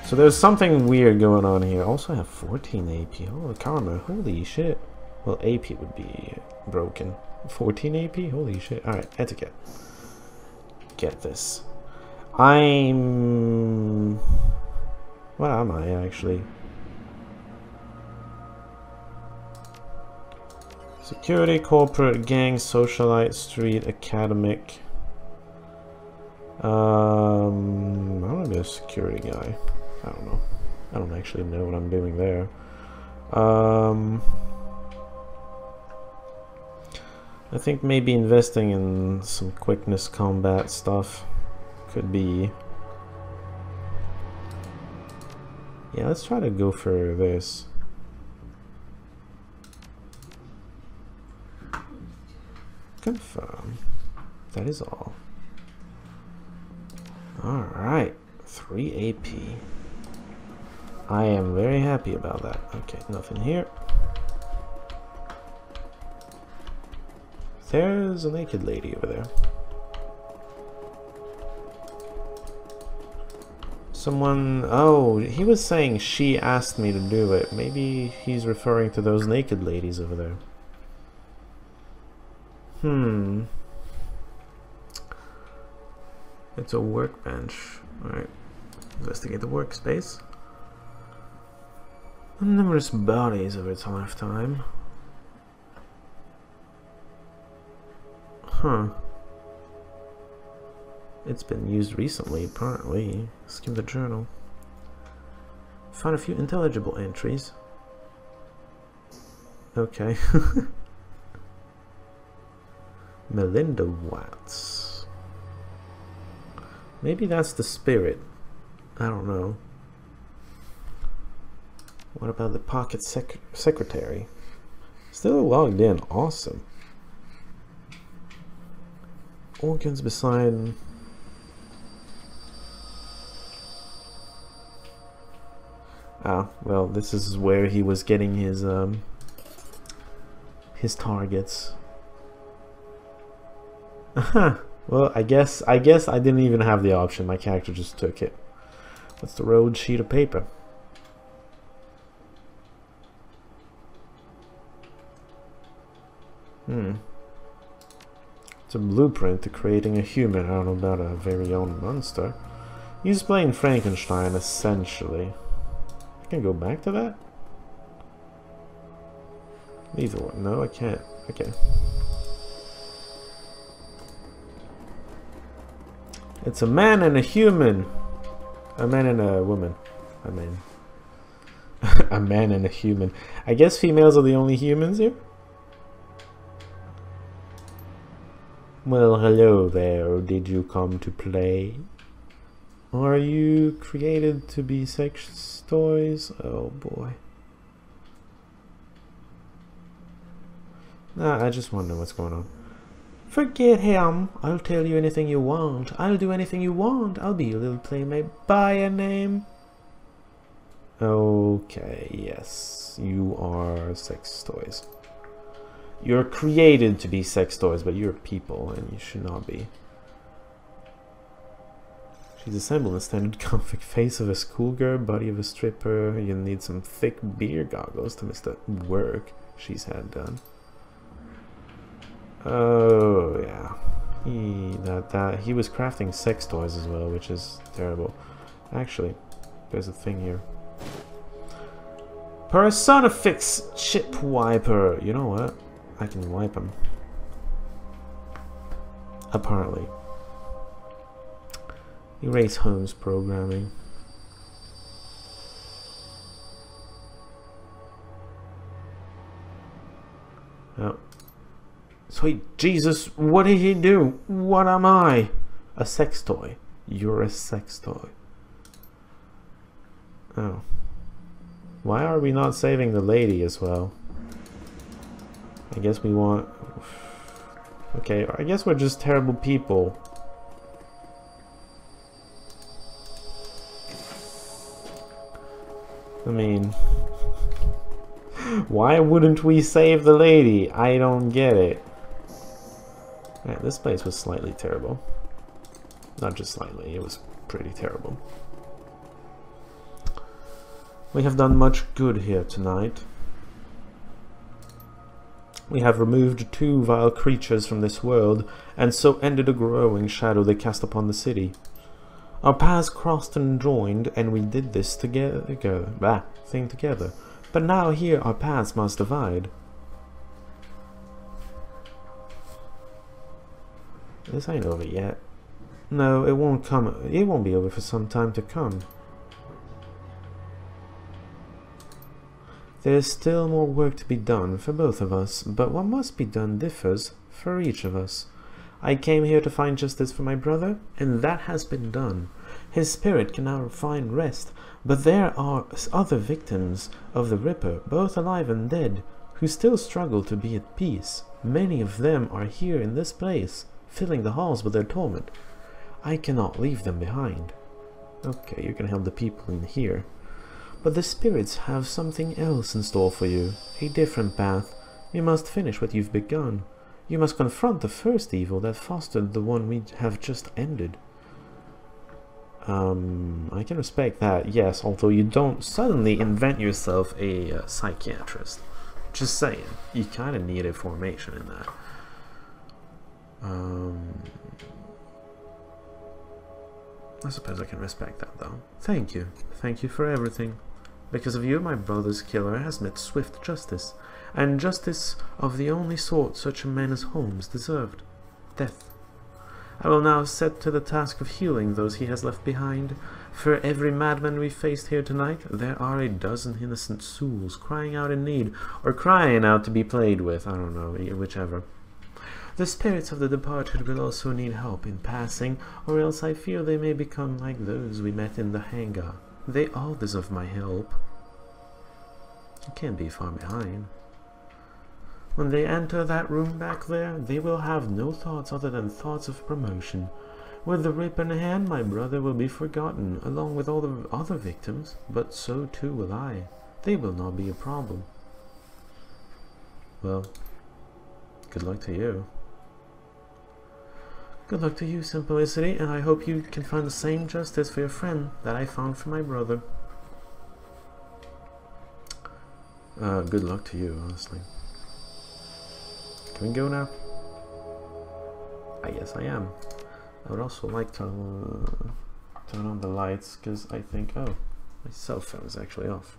So there's something weird going on here. Also I have 14 AP. Oh, karma. Holy shit. Well, AP would be broken. 14 AP? Holy shit. Alright, etiquette. Get this. I'm... What am I, actually? Security, corporate, gang, socialite, street, academic. I'm gonna be a security guy. I don't know. I don't actually know what I'm doing there. I think maybe investing in some quickness combat stuff could be... Yeah, let's try to go for this. Confirm. That is all. Alright. 3 AP. I am very happy about that. Okay, nothing here. There's a naked lady over there. Someone... Oh, he was saying she asked me to do it. Maybe he's referring to those naked ladies over there. It's a workbench. Alright. Investigate the workspace. Numerous bodies of its lifetime. Huh. It's been used recently, apparently. Skim the journal. Found a few intelligible entries. Okay. Melinda Watts. Maybe that's the spirit. I don't know. What about the pocket secretary? Still logged in. Awesome. Organs beside... Ah, well, this is where he was getting his targets. Aha. Well, I guess I didn't even have the option. My character just took it. What's the road sheet of paper? It's a blueprint to creating a human. I don't know about a very own monster. He's playing Frankenstein, essentially. I can go back to that? Either one. No, I can't. Okay. It's a man and a human. A man and a woman. I mean... a man and a human. I guess females are the only humans here? Well, hello there. Did you come to play? Are you created to be sex toys? Oh boy. Nah, I just want to know what's going on. Forget him. I'll tell you anything you want. I'll do anything you want. I'll be your little playmate. Buy a name. Okay, yes. You are sex toys. You're created to be sex toys, but you're people, and you should not be. She's assembled in standard config face of a schoolgirl, body of a stripper. You need some thick beer goggles to miss the work she's had done. Oh yeah, he was crafting sex toys as well, which is terrible. Actually, there's a thing here. Personifix chip wiper. You know what? I can wipe him. Apparently. Erase Holmes programming. Oh. Sweet Jesus, what did he do? What am I? A sex toy. You're a sex toy. Oh. Why are we not saving the lady as well? I guess we want... Okay, I guess we're just terrible people. I mean... why wouldn't we save the lady? I don't get it. Right, this place was slightly terrible. Not just slightly, it was pretty terrible. We have done much good here tonight. We have removed 2 vile creatures from this world, and so ended a growing shadow they cast upon the city. Our paths crossed and joined, and we did this thing together. But now here our paths must divide. This ain't over yet. No, it won't come. It won't be over for some time to come. There's still more work to be done for both of us, but what must be done differs for each of us. I came here to find justice for my brother, and that has been done. His spirit can now find rest, but there are other victims of the Ripper, both alive and dead, who still struggle to be at peace. Many of them are here in this place, filling the halls with their torment. I cannot leave them behind. Okay, you can help the people in here. But the spirits have something else in store for you, a different path. You must finish what you've begun. You must confront the first evil that fostered the one we have just ended. I can respect that, yes, although you don't suddenly invent yourself a psychiatrist. Just saying, you kind of need a formation in that. I suppose I can respect that, though. Thank you. Thank you for everything. Because of you, my brother's killer has met swift justice, and justice of the only sort such a man as Holmes deserved. Death. I will now set to the task of healing those he has left behind. For every madman we faced here tonight, there are a dozen innocent souls crying out in need, or crying out to be played with, I don't know, whichever. The spirits of the departed will also need help in passing, or else I fear they may become like those we met in the hangar. They all deserve my help. You can't be far behind. When they enter that room back there, they will have no thoughts other than thoughts of promotion. With the rip in hand, my brother will be forgotten, along with all the other victims, but so too will I. They will not be a problem. Well, good luck to you. Good luck to you, Simplicity, and I hope you can find the same justice for your friend that I found for my brother. Good luck to you, honestly. Can we go now? Yes, I am. I would also like to turn on the lights, because I think, oh, my cell phone is actually off.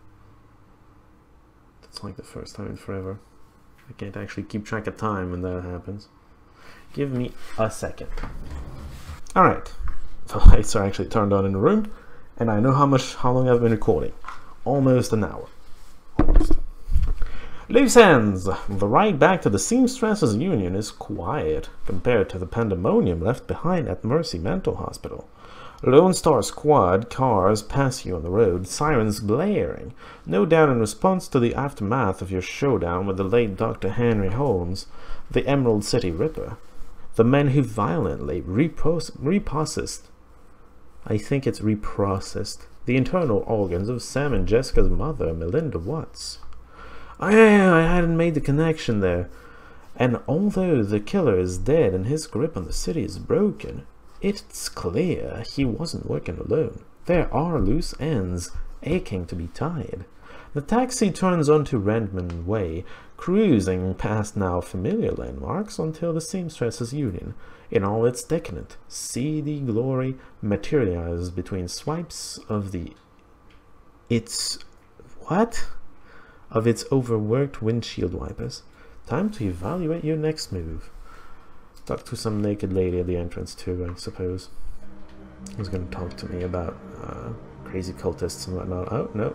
That's like the first time in forever. I can't actually keep track of time when that happens. Give me a second. Alright, the lights are actually turned on in the room, and I know how long I've been recording. Almost an hour. Almost. Loose ends! The ride back to the Seamstresses Union is quiet compared to the pandemonium left behind at Mercy Mental Hospital. Lone Star Squad cars pass you on the road, sirens blaring, no doubt in response to the aftermath of your showdown with the late Dr. Henry Holmes, the Emerald City Ripper. The men who violently reprocessed, I think it's reprocessed, the internal organs of Sam and Jessica's mother, Melinda Watts. I hadn't made the connection there. And although the killer is dead and his grip on the city is broken, it's clear he wasn't working alone. There are loose ends aching to be tied. The taxi turns onto Redmond Way, cruising past now familiar landmarks until the Seamstresses Union, in all its decadent, seedy glory, materializes between swipes of its overworked windshield wipers. Time to evaluate your next move. Talk to some naked lady at the entrance too, I suppose. Who's going to talk to me about crazy cultists and whatnot. Oh, no.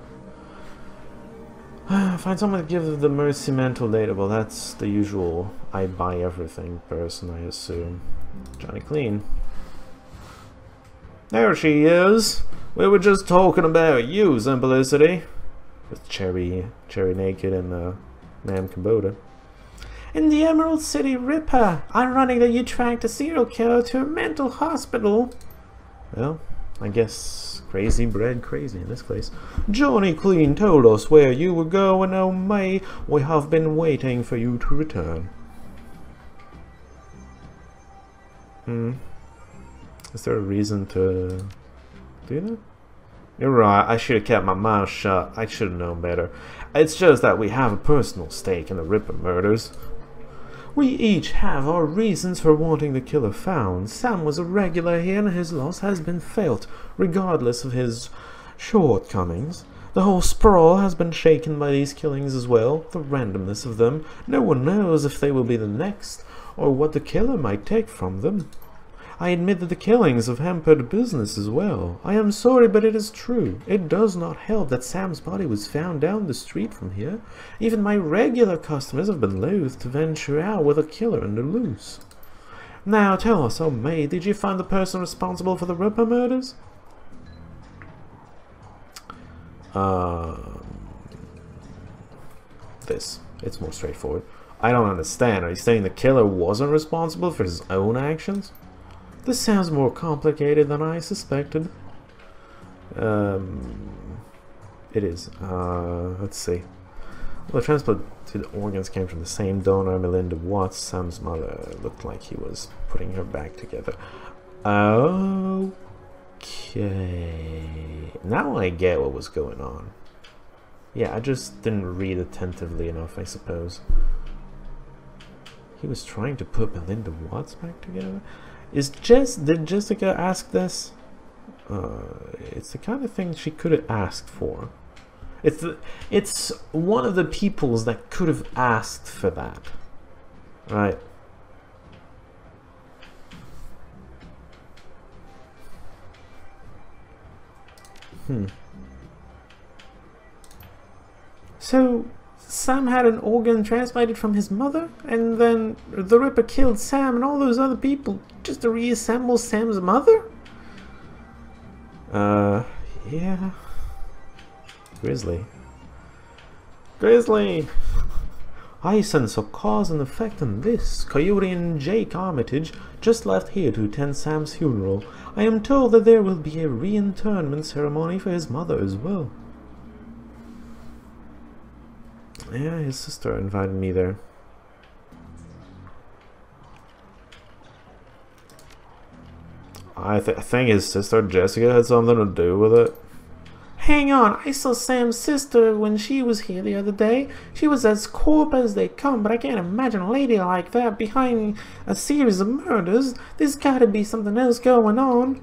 Find someone to give the Mercy Mental data. Well, that's the usual I buy everything person, I assume. Johnny Clean. There she is! We were just talking about you, Simplicity. With Cherry Naked and Ma'am Kubota. In the Emerald City Ripper! Ironic that you tracked a serial killer to a mental hospital. Well, I guess crazy bred crazy in this place. Johnny Clean told us where you were going, oh May. We have been waiting for you to return. Is there a reason to do that? You're right, I should have kept my mouth shut. I should have known better. It's just that we have a personal stake in the Ripper murders. We each have our reasons for wanting the killer found. Sam was a regular here and his loss has been felt, regardless of his shortcomings. The whole sprawl has been shaken by these killings as well, the randomness of them. No one knows if they will be the next, or what the killer might take from them. I admit that the killings have hampered business as well. I am sorry, but it is true. It does not help that Sam's body was found down the street from here. Even my regular customers have been loath to venture out with a killer on the loose. Now tell us, oh maid, did you find the person responsible for the Ripper murders? It's more straightforward. I don't understand. Are you saying the killer wasn't responsible for his own actions? This sounds more complicated than I suspected. It is. Let's see. Well, the transplanted organs came from the same donor, Melinda Watts. Sam's mother looked like he was putting her back together. Okay. Now I get what was going on. Yeah, I just didn't read attentively enough, I suppose. He was trying to put Melinda Watts back together? Did Jessica ask this? It's the kind of thing she could have asked for. It's one of the peoples that could have asked for that. Right. So Sam had an organ transplanted from his mother, and then the Ripper killed Sam and all those other people just to reassemble Sam's mother? Yeah. Grizzly. I sense a cause and effect in this. Coyote and Jake Armitage just left here to attend Sam's funeral. I am told that there will be a reinterment ceremony for his mother as well. Yeah, his sister invited me there. I think his sister Jessica had something to do with it. Hang on, I saw Sam's sister when she was here the other day. She was as corp as they come, but I can't imagine a lady like that behind a series of murders. There's gotta be something else going on.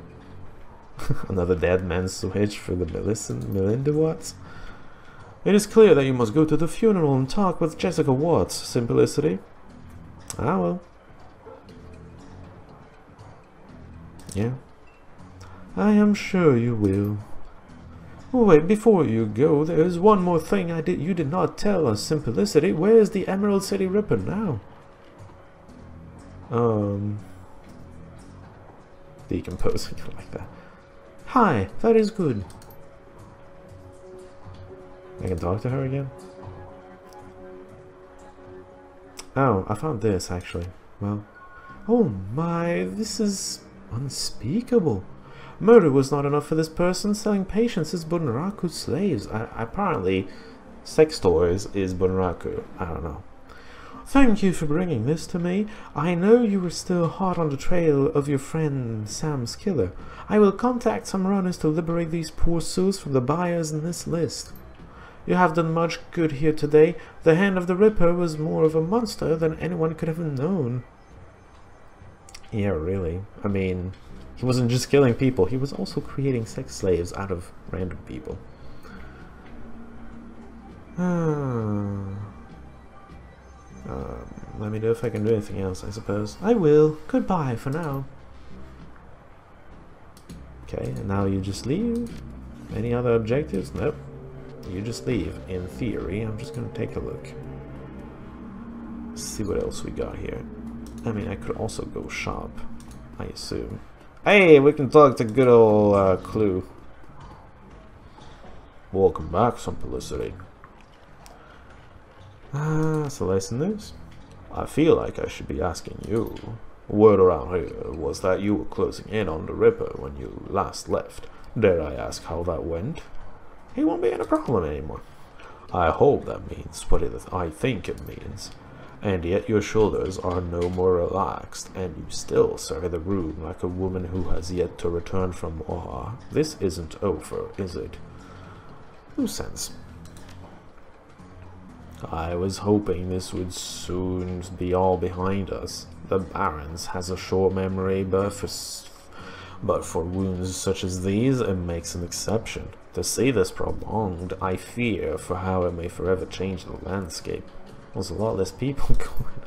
Another dead man switch for the Melinda Watts. It is clear that you must go to the funeral and talk with Jessica Watts, Simplicity. Ah, well. Yeah. I am sure you will. Oh, wait, before you go, there is one more thing you did not tell us, Simplicity. Where is the Emerald City Ripper now? Decomposing like that. Hi, that is good. I can talk to her again? Oh, I found this, actually. Well, oh my, this is unspeakable. Murder was not enough for this person. Selling patients is Bunraku's slaves. Apparently, sex toys is Bunraku. I don't know. Thank you for bringing this to me. I know you were still hot on the trail of your friend Sam's killer. I will contact some runners to liberate these poor souls from the buyers in this list. You have done much good here today. The hand of the Ripper was more of a monster than anyone could have known. Yeah, really. I mean, he wasn't just killing people, he was also creating sex slaves out of random people. Let me know if I can do anything else, I suppose. I will. Goodbye for now. Okay, and now you just leave? Any other objectives? Nope. You just leave, in theory. I'm just gonna take a look. See what else we got here. I mean, I could also go shop, I assume. Hey, we can talk to good old Clue. Welcome back, Simplicity. So listen news. I feel like I should be asking you. Word around here was that you were closing in on the Ripper when you last left. Dare I ask how that went? He won't be in a problem anymore. I hope that means what I think it means. And yet your shoulders are no more relaxed, and you still survey the room like a woman who has yet to return from war. This isn't over, is it? No sense. I was hoping this would soon be all behind us. The Barons has a short memory, but for wounds such as these, it makes an exception. To see this prolonged, I fear for how it may forever change the landscape. There's a lot less people going.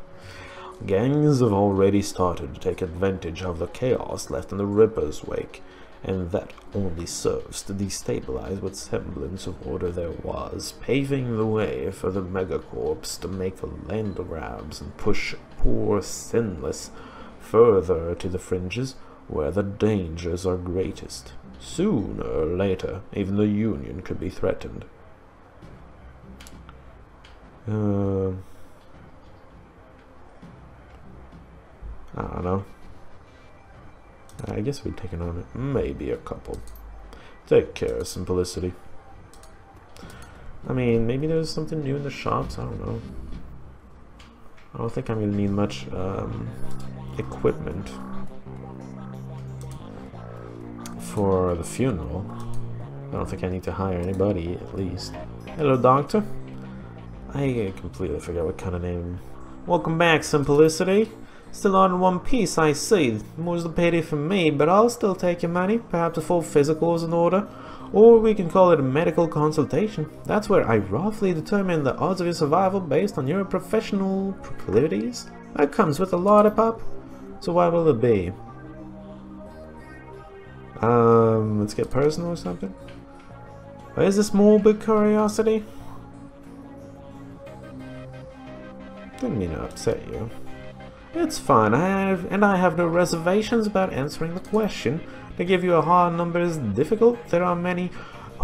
Gangs have already started to take advantage of the chaos left in the Ripper's wake, and that only serves to destabilize what semblance of order there was, paving the way for the megacorps to make the land grabs and push poor Sinless further to the fringes where the dangers are greatest. Sooner or later, even the Union could be threatened. I don't know. I guess we've taken on maybe a couple. Take care, Simplicity. I mean, maybe there's something new in the shops, I don't know. I don't think I'm gonna need much equipment for the funeral. I don't think I need to hire anybody, at least. Hello, Doctor. I completely forgot what kind of name. Welcome back, Simplicity. Still on in one piece, I see. More's the pity for me, but I'll still take your money. Perhaps a full physical is in order. Or we can call it a medical consultation. That's where I roughly determine the odds of your survival based on your professional proclivities. That comes with a lollipop. So what will it be? Let's get personal or something. Is this morbid curiosity? Didn't mean to upset you. It's fine, I have no reservations about answering the question. To give you a hard number is difficult. There are many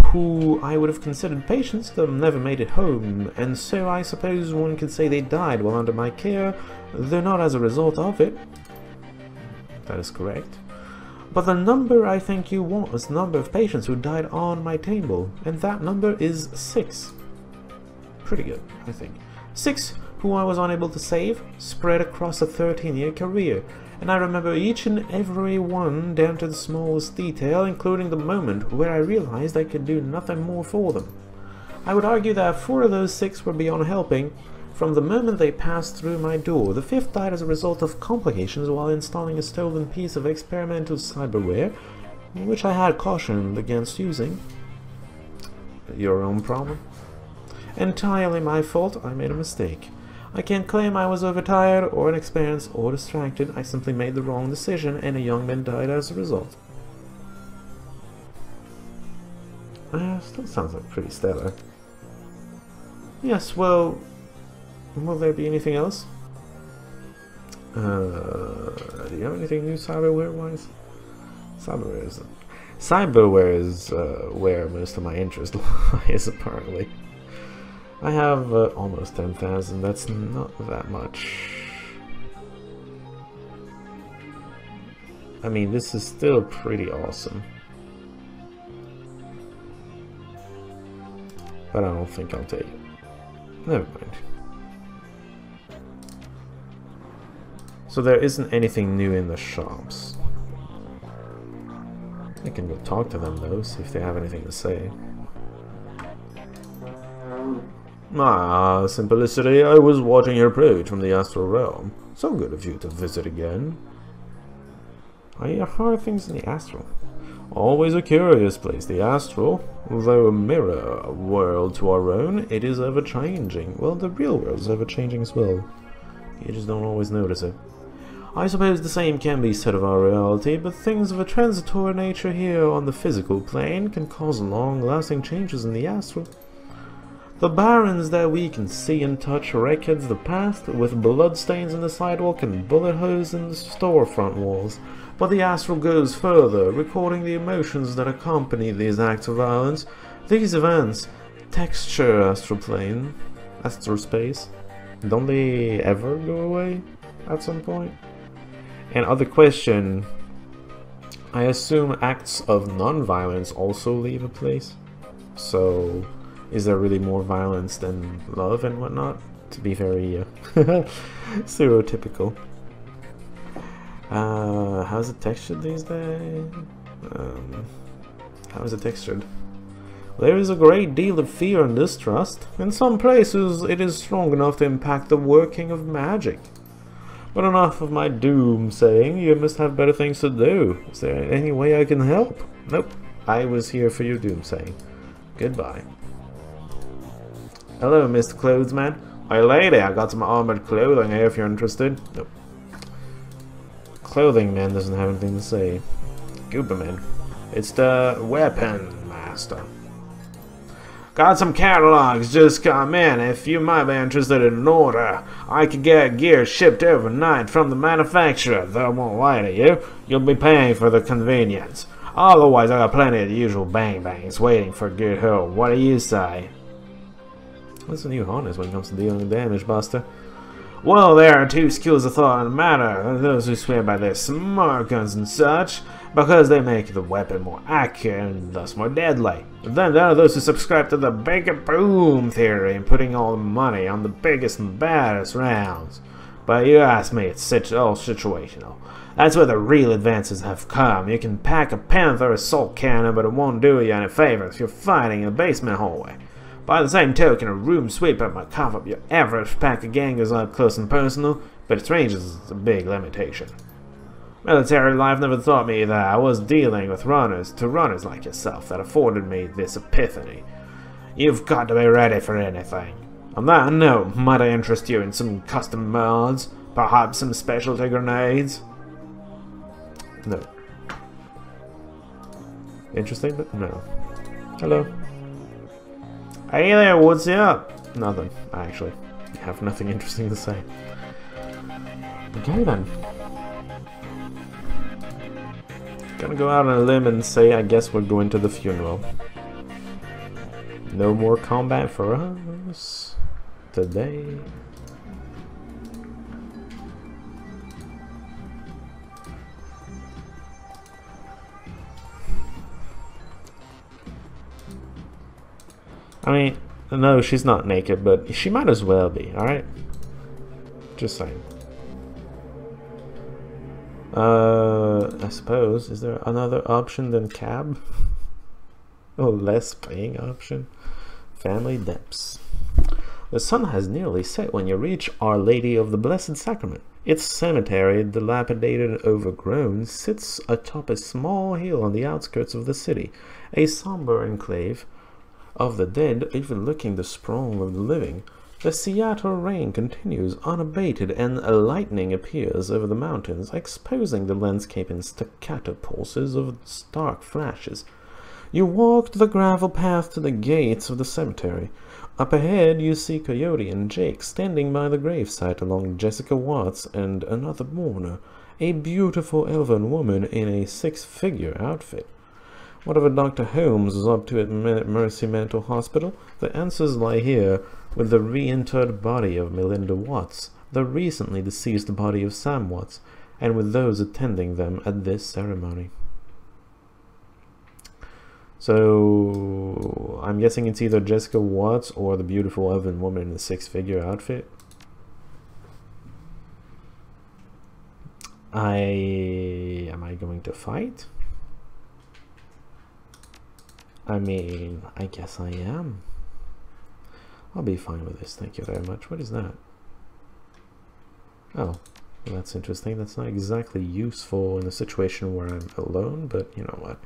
who I would have considered patients that never made it home, and so I suppose one could say they died while under my care, though not as a result of it. That is correct. But the number I think you want is the number of patients who died on my table, and that number is 6. Pretty good, I think. 6 who I was unable to save, spread across a 13-year career, and I remember each and every one down to the smallest detail, including the moment where I realized I could do nothing more for them. I would argue that 4 of those 6 were beyond helping from the moment they passed through my door. The 5th died as a result of complications while installing a stolen piece of experimental cyberware, which I had cautioned against using. Your own problem. Entirely my fault. I made a mistake. I can't claim I was overtired or inexperienced or distracted. I simply made the wrong decision and a young man died as a result. Still sounds like pretty stellar. Yes, well, will there be anything else? Do you have anything new cyberware-wise? Cyberware is where most of my interest lies, apparently. I have almost 10,000, that's not that much. I mean, this is still pretty awesome. But I don't think I'll take it. Never mind. So there isn't anything new in the shops. I can go talk to them though, see if they have anything to say. Ah, Simplicity, I was watching your approach from the astral realm. So good of you to visit again. How are things in the astral? Always a curious place, the astral. Though a mirror world to our own, it is ever-changing. Well, the real world is ever-changing as well. You just don't always notice it. I suppose the same can be said of our reality, but things of a transitory nature here on the physical plane can cause long-lasting changes in the astral. The barons that we can see and touch records the past, with bloodstains in the sidewalk and bullet holes in the storefront walls. But the astral goes further, recording the emotions that accompany these acts of violence. These events texture astral plane, astral space. Don't they ever go away at some point? And other question, I assume acts of non-violence also leave a place? So is there really more violence than love and whatnot to be very stereotypical. How's it textured these days? How is it textured? There is a great deal of fear and distrust. In some places, it is strong enough to impact the working of magic. But enough of my doom-saying. You must have better things to do. Is there any way I can help? Nope. I was here for your doom-saying. Goodbye. Hello, Mr. Clothesman. Hey, lady, I got some armored clothing here if you're interested. Nope. Clothing man doesn't have anything to say. Gooberman. It's the weapon master. Got some catalogs just come in. If you might be interested in an order, I could get gear shipped overnight from the manufacturer. They won't lie to you. You'll be paying for the convenience. Otherwise, I got plenty of the usual bang-bangs waiting for a good hold. What do you say? What's the new harness when it comes to dealing damage, Buster? Well, there are two schools of thought on the matter. Those who swear by their smart guns and such, because they make the weapon more accurate and thus more deadly. Then there are those who subscribe to the bigger boom theory and putting all the money on the biggest and baddest rounds. But you ask me, it's all situational. That's where the real advances have come. You can pack a panther assault cannon, but it won't do you any favors if you're fighting in a basement hallway. By the same token, a room sweeper might cough up your average pack of gangers up close and personal, but its range is a big limitation. Military life never taught me that. I was dealing with runners like yourself that afforded me this epiphany. You've got to be ready for anything. On that note, might I interest you in some custom mods? Perhaps some specialty grenades? No. Interesting, but no. Hello. Hey there, what's up? Nothing. I actually have nothing interesting to say. Okay then. Gonna go out on a limb and say I guess we're going to the funeral. No more combat for us today. I mean, no, she's not naked, but she might as well be, alright? Just saying. I suppose, is there another option than cab? A less paying option? Family depths. The sun has nearly set when you reach Our Lady of the Blessed Sacrament. Its cemetery, dilapidated and overgrown, sits atop a small hill on the outskirts of the city, a somber enclave of the dead overlooking the sprawl of the living. The Seattle rain continues unabated, and lightning appears over the mountains, exposing the landscape in staccato pulses of stark flashes. You walk the gravel path to the gates of the cemetery. Up ahead, you see Coyote and Jake standing by the gravesite along Jessica Watts and another mourner, a beautiful elven woman in a six-figure outfit. Whatever Dr. Holmes is up to at Mercy Mental Hospital, the answers lie here, with the reinterred body of Melinda Watts, the recently deceased body of Sam Watts, and with those attending them at this ceremony. So, I'm guessing it's either Jessica Watts or the beautiful elven woman in the six-figure outfit. Am I going to fight? I mean, I guess I am. I'll be fine with this, thank you very much. What is that? Oh, well, that's interesting. That's not exactly useful in a situation where I'm alone, but you know what?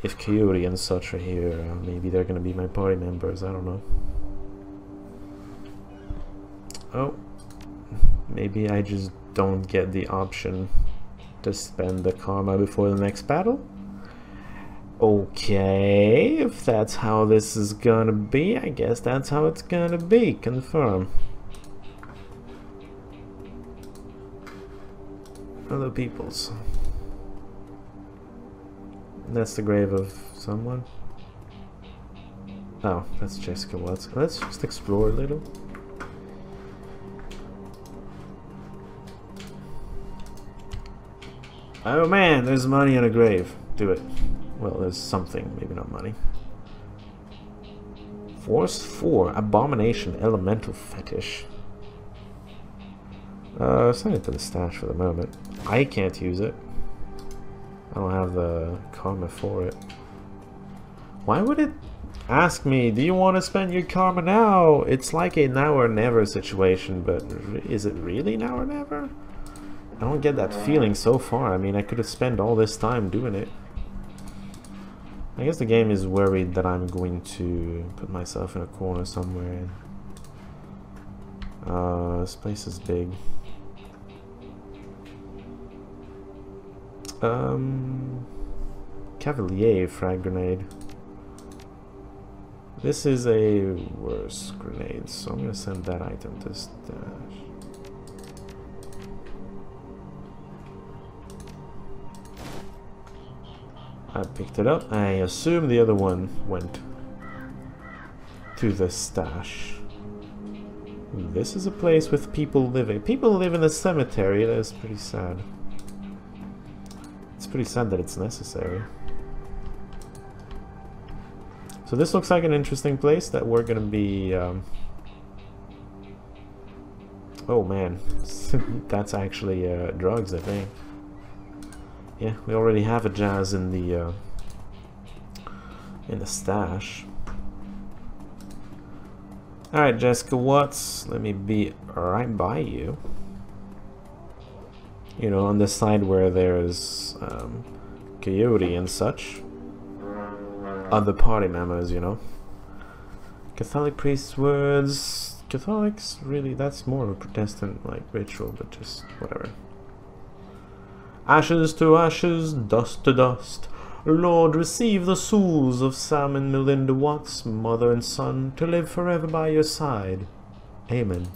If Coyote and such are here, maybe they're gonna be my party members, I don't know. Oh, maybe I just don't get the option to spend the karma before the next battle? Okay, if that's how this is gonna be, I guess that's how it's gonna be. Confirm. Hello, peoples. That's the grave of someone. Oh, that's Jessica Watts. Let's just explore a little. Oh man, there's money in a grave. Do it. Well, there's something, maybe not money. Force 4, Abomination Elemental Fetish. Send it to the stash for the moment. I can't use it. I don't have the karma for it. Why would it ask me, do you want to spend your karma now? It's like a now or never situation, but is it really now or never? I don't get that feeling so far. I mean, I could have spent all this time doing it. I guess the game is worried that I'm going to put myself in a corner somewhere. This place is big. Cavalier frag grenade. This is a worse grenade, so I'm gonna send that item to stash. I picked it up. I assume the other one went to the stash. This is a place with people living. People live in a cemetery. That is pretty sad. It's pretty sad that it's necessary. So this looks like an interesting place that we're gonna be... Oh man, that's actually drugs, I think. Yeah, we already have a jazz in the stash. Alright, Jessica Watts, let me be right by you. You know, on the side where there's Coyote and such. Other party members, you know. Catholic priest's words. Catholics, really, that's more of a Protestant like ritual, but just whatever. Ashes to ashes, dust to dust. Lord, receive the souls of Sam and Melinda Watts, mother and son, to live forever by your side. Amen.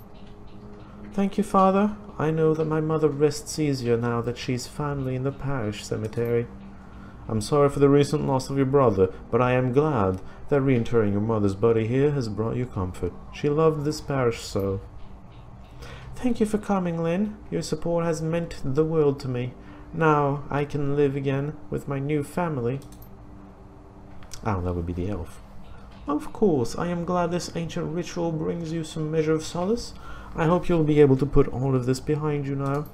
Thank you, Father. I know that my mother rests easier now that she's finally in the parish cemetery. I'm sorry for the recent loss of your brother, but I am glad that reinterring your mother's body here has brought you comfort. She loved this parish so. Thank you for coming, Lynn. Your support has meant the world to me. Now I can live again with my new family. Oh, that would be the elf. Of course, I am glad this ancient ritual brings you some measure of solace. I hope you'll be able to put all of this behind you now.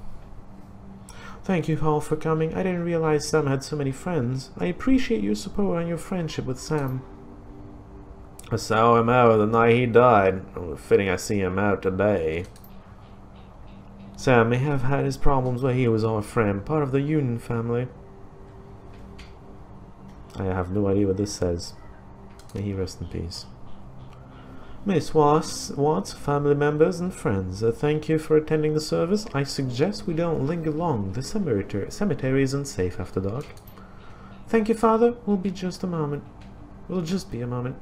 Thank you all for coming. I didn't realize Sam had so many friends. I appreciate your support and your friendship with Sam. I saw him out the night he died. Fitting I see him out today. Sam may have had his problems, but he was our friend, part of the Union family. I have no idea what this says. May he rest in peace. Miss Watts, family members and friends, thank you for attending the service. I suggest we don't linger long. The cemetery isn't safe after dark. Thank you, Father. We'll be just a moment. We'll just be a moment.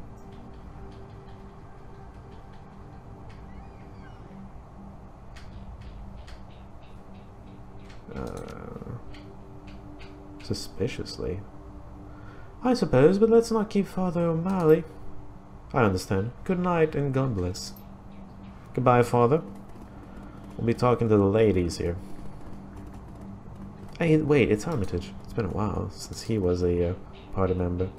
Suspiciously. I suppose, but let's not keep Father O'Malley. I understand. Good night and God bless. Goodbye, Father. We'll be talking to the ladies here. Hey, wait, it's Armitage. It's been a while since he was a party member.